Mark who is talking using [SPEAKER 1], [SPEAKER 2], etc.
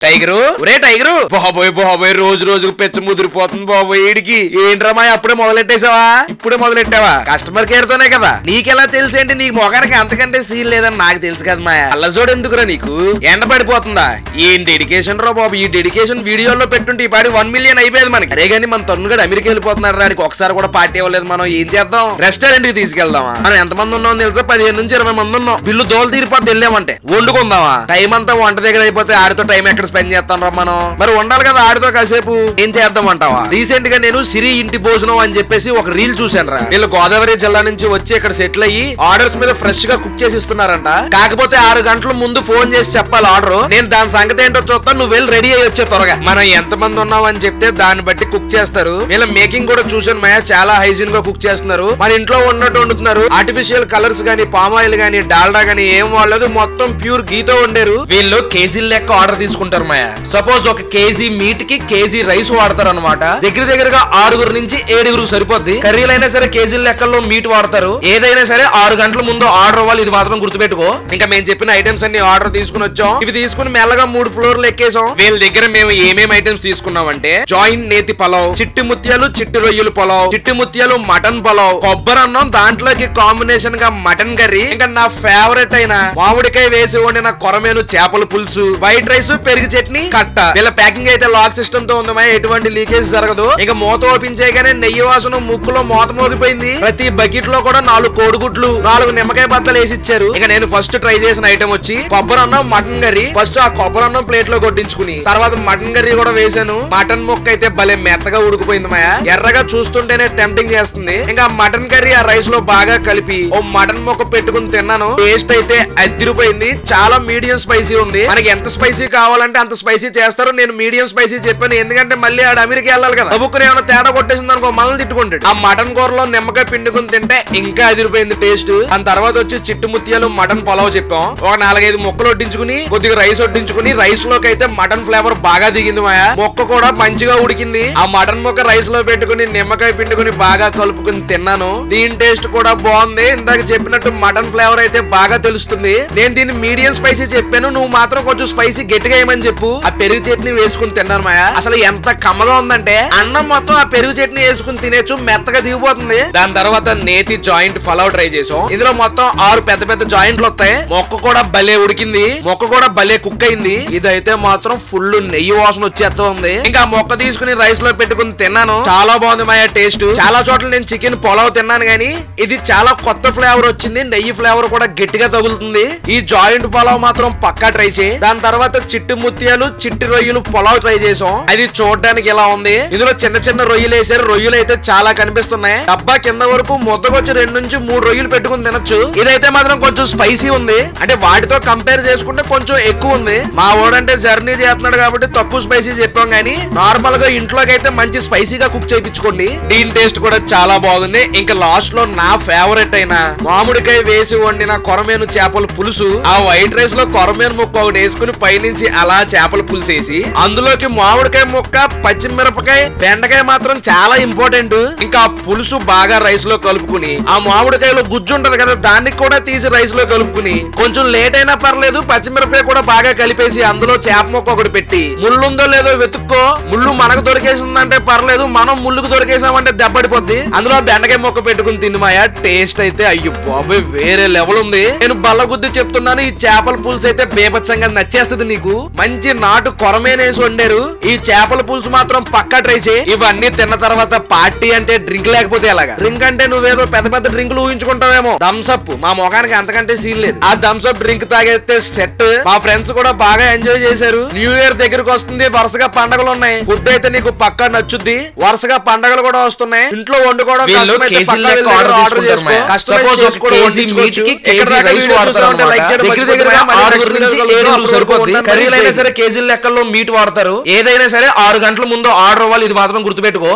[SPEAKER 1] tiger ఒరే tiger బాబోయ్ బాబోయ్ రోజు రోజుకు పెచ్చ ముదిరిపోతుంది బాబోయ్ ఈడికి ఏంట్రా మా అప్పుడే మొదలెట్టేసావా ఇప్పుడే మొదలెట్టావా కస్టమర్ కేర్ తోనే కదా నీకెలా తెలిసేంటి నీ మొగానికి అంతకంటే సీన్ లేదని నాకు తెలుసు కదా మా అల్లజోడు ఎందుకురా నీకు ఎండ పడిపోతుందా ఏం డెడికేషన్ రా బాబు ఈ డెడికేషన్ వీడియోలో పెట్టుంటే ఈ పాడి 1 మిలియన్ అయిపోయేది మనకి అరే గానీ మన తన్నుగడు అమెరికా వెళ్ళిపోతున్నారు రాడికి ఒకసారి కూడా పార్టీ ఇవ్వలేదు మనం ఏం చేద్దాం రెస్టారెంట్ కి తీసుకెళ్దామా మనం ఎంతమంది ఉన్నాం తెలుసా 15 నుంచి 20 మంది ఉన్నాం బిల్లు దోలు తీరిపోద్ది వెళ్ళామంటే వండుకుందామా టైం అంతా వంట దగ్గర అయిపోతే ఆడితో టైం ఎక్కడ స్పెండ్ చేస్తాం రా మనం మరి ఉండాలి కదా ఆడితో కాసేపు ఏం చేద్దాం అంటావా రీసెంట్ గా నేను సిరి ఇంటి భోజనం అని చెప్పేసి ఒక రీల్ చూశాను రా వీళ్ళు గోదావరి జిల్లా నుంచి వచ్చి ఇక్కడ సెటిల్ అయ్యి ఆర్డర్స్ మీద ఫ్రెష్ గా కుక్ చేసి ఇస్తున్నారంట కాకపోతే 6 గంటల ముందు ఫోన్ చేసి చెప్పాలి ఆర్డర్ నేను దాని సంగతి ఏంటో చూస్తాను నువ్వు వెళ్ళి రెడీ అయ్యి వచ్చే త్వరగా మనం ఎంత మంది ఉన్నాం అని చెప్తే దాన్ని బట్టి కుక్ చేస్తారు వీళ్ళ మేకింగ్ కూడా చూసాను మయ చాలా హైజీన్ గా కుక్ చేస్తున్నారు మన ఇంట్లో ఉన్నట్టు వండుతున్నారు ఆర్టిఫిషియల్ కలర్స్ గానీ పామ్ ఆయిల్ గానీ డాల్డా గానీ ఏం వాడలేదు మొత్తం ప్యూర్ గీతో వండారు వీళ్ళు కేజీల లెక్క ఆర్డర్ తీసుకుంటారు మయ సపోజ్ ఒక కేజీ మీట్ కి కేజీ రైస్ వాడతారు అనమాట దగ్గరగా 6 నుంచి 7 సరిపోద్ది కర్రీలైనా సరే కేజీల లెక్కల్లో మీట్ వాడతారు ఏదైనా సరే 6 గంటల ముందు ఆర్డర్ అవ్వాలి ఇది మాత్రం గుర్తుపెట్టుకో ఇంకా మేము చెప్పిన ఐటమ్స్ అన్ని ఆర్డర్ తీసుకుని వచ్చాం ఇవి తీసుకుని మెల్లగా 3 ఫ్లోర్లు ఎక్కేసాం వీళ్ళ దగ్గర మేము ఏమేమి ఐటమ్స్ తీసుకున్నాం అంటే జాయింట్ నేతి పలావ్ చిట్టి ముత్యాలు చిట్టి రొయ్యలు పలావ్ చిట్టి ముత్యాలు మటన్ పలావ్ కొబ్బరి అన్నం దాంట్లోకి కాంబినేషన్ గా మటన్ కర్రీ ఇంకా నా ఫేవరెట్ అయిన మామిడికాయ వేసి వండిన కొరమేను చేపల పులుసు వైట్ రైస్ పెరుగు చట్నీ కట్ట వీళ్ళ ప్యాకింగ్ అయితే లాక్ సిస్టమ్ తో ఉందమ్మా ఎటువంటి లీకేజ్ జరగదు ఇక మూత ఓపెన్ చేయగానే నెయ్యి వాసన ముక్కులో మూత మోగిపోయింది ప్రతి బకెట్ లో కూడా 4 కోడిగుడ్లు 4 నిమ్మకాయ బద్దలు వేసి ఇచ్చారు ఇక నేను ఫస్ట్ ట్రై చేసిన ఐటమ్ వచ్చి కొబ్బరి అన్నం మటన్ కర్రీ ఫస్ట్ ఆ కొబ్బరి అన్నం ప్లేట్ లో కొట్టించుకుని తర్వాత మటన్ కర్రీ కూడా వేసాను మటన్ ముక్క అయితే భలే మెత్తగా ఉడికిపోయింది మాయా ఎర్రగా చూస్తుంటేనే టెంప్టింగ్ చేస్తుంది ఇంకా మటన్ కర్రీ ఆ రైస్ లో బాగా కలిపి ఓ మటన్ ముక్క పెట్టుకుని తిన్నాను టేస్ట్ అయితే అదిరిపోయింది చాలా మీడియం స్పైసీ ఉంది మనకి ఎంత స్పైసీ కావాలంటే అంత స్పైసీ చేస్తారు నేను మీడియం స్పైసీ చెప్పాను ఎందుకంటే మళ్ళీ ఆడ అమెరికా వెళ్ళాలి కదా బుక్కుని ఏమైనా తేడా కొట్టేసింది అనుకో మనల్ని తిట్టుకుంటాడు ఆ మటన్ కూరలో నిమ్మకాయ పిండుకుని తింటే ఇంకా అదిరిపోయింది టేస్ట్ దాని తర్వాత వచ్చి చిట్టు ముత్యాలు మటన్ పలావ్ చెప్పాం ఒక 4-5 ముక్కలు వడ్డించుకుని కొద్దిగా రైస్ వడ్డించుకుని రైస్ లోకి అయితే మటన్ ఫ్లేవర్ బాగా దిగింది మాయా మొక్క కూడా మంచిగా ఉడికింది ఆ మటన్ ముక్క రైస్ లో పెట్టుకుని నిమ్మకాయ పిండుకుని బాగా కలుపుకుని తిన్నాను దీని టేస్ట్ కూడా బాగుంది ఇందాక చెప్పినట్టు మటన్ ఫ్లేవర్ అయితే బాగా తెలుస్తుంది నేను దీన్ని మీడియం స్పైసీ చెప్పాను నువ్వు మాత్రం కొంచెం స్పైసీ గట్టిగా వేయమని చెప్పు ఆ పెరుగు చట్నీ వేసుకుని తిన్నాను మాయా అసలు ఎంత కమ్మగా ఉందంటే అన్నం మొత్తం ఆ పెరుగు చట్నీ వేసుకుని తినేచ్చు మెత్తగా దిగిపోతుంది దాని తర్వాత నేతి జాయింట్ పలావ్ ట్రై చేసాం ఇందులో మొత్తం 6 పెద్ద పెద్ద జాయింట్లు వస్తాయి మొక్క కూడా భలే ఉడికింది మొక్క కూడా భలే కుక్ అయింది ఇదైతే మాత్రం ఫుల్ నెయ్యి వాసన వచ్చేస్తా ఉంది ఇంకా మొక్క తీసుకుని రైస్ లో పెట్టుకుని తిన్నాను చాలా బాగుంది మాయా టేస్ట్ చాలా చోట్ల నేను చికెన్ పలావ్ తిన్నాను గానీ ఇది చాలా కొత్త ఫ్లేవర్ వచ్చింది నెయ్యి ఫ్లేవర్ కూడా గట్టిగా తగులుతుంది ఈ జాయింట్ పలావ్ మాత్రం పక్కా ట్రై చేయి దాని తర్వాత చిట్టి ముత్యాలు చిట్టి రొయ్యలు పలావ్ ట్రై చేసాం అది చూడడానికి ఎలా ఉంది ఇందులో చిన్న చిన్న రొయ్యలు వేసారు రొయ్యలు అయితే చాలా కనిపిస్తున్నాయి డబ్బా కింద వరకు ముద్దకొచ్చి 2 నుంచి 3 రొయ్యలు పెట్టుకుని తినొచ్చు ఇదైతే మాత్రం కొంచెం స్పైసీ ఉంది అంటే వాటితో కంపేర్ చేసుకుంటే కొంచెం ఎక్కువ ఉంది మా ఓడంటే జర్నీ చేస్తున్నాడు కాబట్టి తక్కువ స్పైసీ చెప్పాం గానీ నార్మల్ గా ఇంట్లోకి అయితే మంచి స్పైసీగా కుక్ చేయించుకోండి దీని టేస్ట్ కూడా చాలా బాగుంది ఇంకా లాస్ట్ లో నా ఫేవరెట్ అయిన మామిడికాయ వేసి వండిన కొరమేను చేపల పులుసు ఆ వైట్ రైస్ లో కొరమేను ముక్క ఒకటి వేసుకుని పైనుంచి అలా చేపల పులుసు వేసి అందులోకి మామిడికాయ ముక్క పచ్చిమిరపకాయ బెండకాయ మాత్రం చాలా ఇంపార్టెంట్ ఇంకా పులుసు బాగా రైస్ లో కలుపుకుని ఆ మామిడికాయలో గుజ్జు ఉంటది కదా దాన్ని కూడా తీసి రైస్ లో కలుపుకుని కొంచెం లేట్ అయినా పర్లేదు పచ్చిమిరపకాయ కూడా బాగా కలిపేసి అందులో చేప ముక్క ఒకటి పెట్టి ముళ్ళుందో లేదో వెతుక్కో ముళ్ళు మనకు దొరికేసిందంటే పర్లేదు మనం ముళ్ళుకు దొరికేసామంటే దెబ్బడిపోద్ది అందులో బెండకాయ ముక్క పెట్టుకుని తినమాయా టేస్ట్ అయితే అయ్యో బాబోయ్ వేరే లెవెల్ ఉంది నేను బల్లగుద్ది చెప్తున్నాను ఈ చేపల పులుసు అయితే బేపచ్చంగా నచ్చేస్తుంది నీకు మంచి నాటు కొరమేనేసి వండారు ఈ చేపల పులుసు మాత్రం పక్కా ట్రై చేయి ఇవన్నీ తిన్న తర్వాత పార్టీ అంటే డ్రింక్ లేకపోతే ఎలాగా డ్రింక్ అంటే నువ్వేదో పెద్ద పెద్ద డ్రింకులు ఊహించుకుంటావేమో థమ్స్ అప్ మా మొఖానికి అంతకంటే సీన్ లేదు ఆ థమ్స్ అప్ డ్రింక్ తాగైతే సెట్ మా ఫ్రెండ్స్ కూడా బాగా ఎంజాయ్ చేశారు న్యూ ఇయర్ దగ్గరకు వస్తుంది వరుసగా పండగలు ఉన్నాయి ఫుడ్ అయితే నీకు పక్కా నచ్చుద్ది వరుసగా పండగలు కూడా వస్తున్నాయి ఇంట్లో వండుకోవడం కర్రీలైనా సరే కేజీల లెక్కల్లో మీట్ వాడతారు ఏదైనా సరే 6 గంటల ముందు ఆర్డర్ అవ్వాలి ఇది మాత్రం గుర్తుపెట్టుకో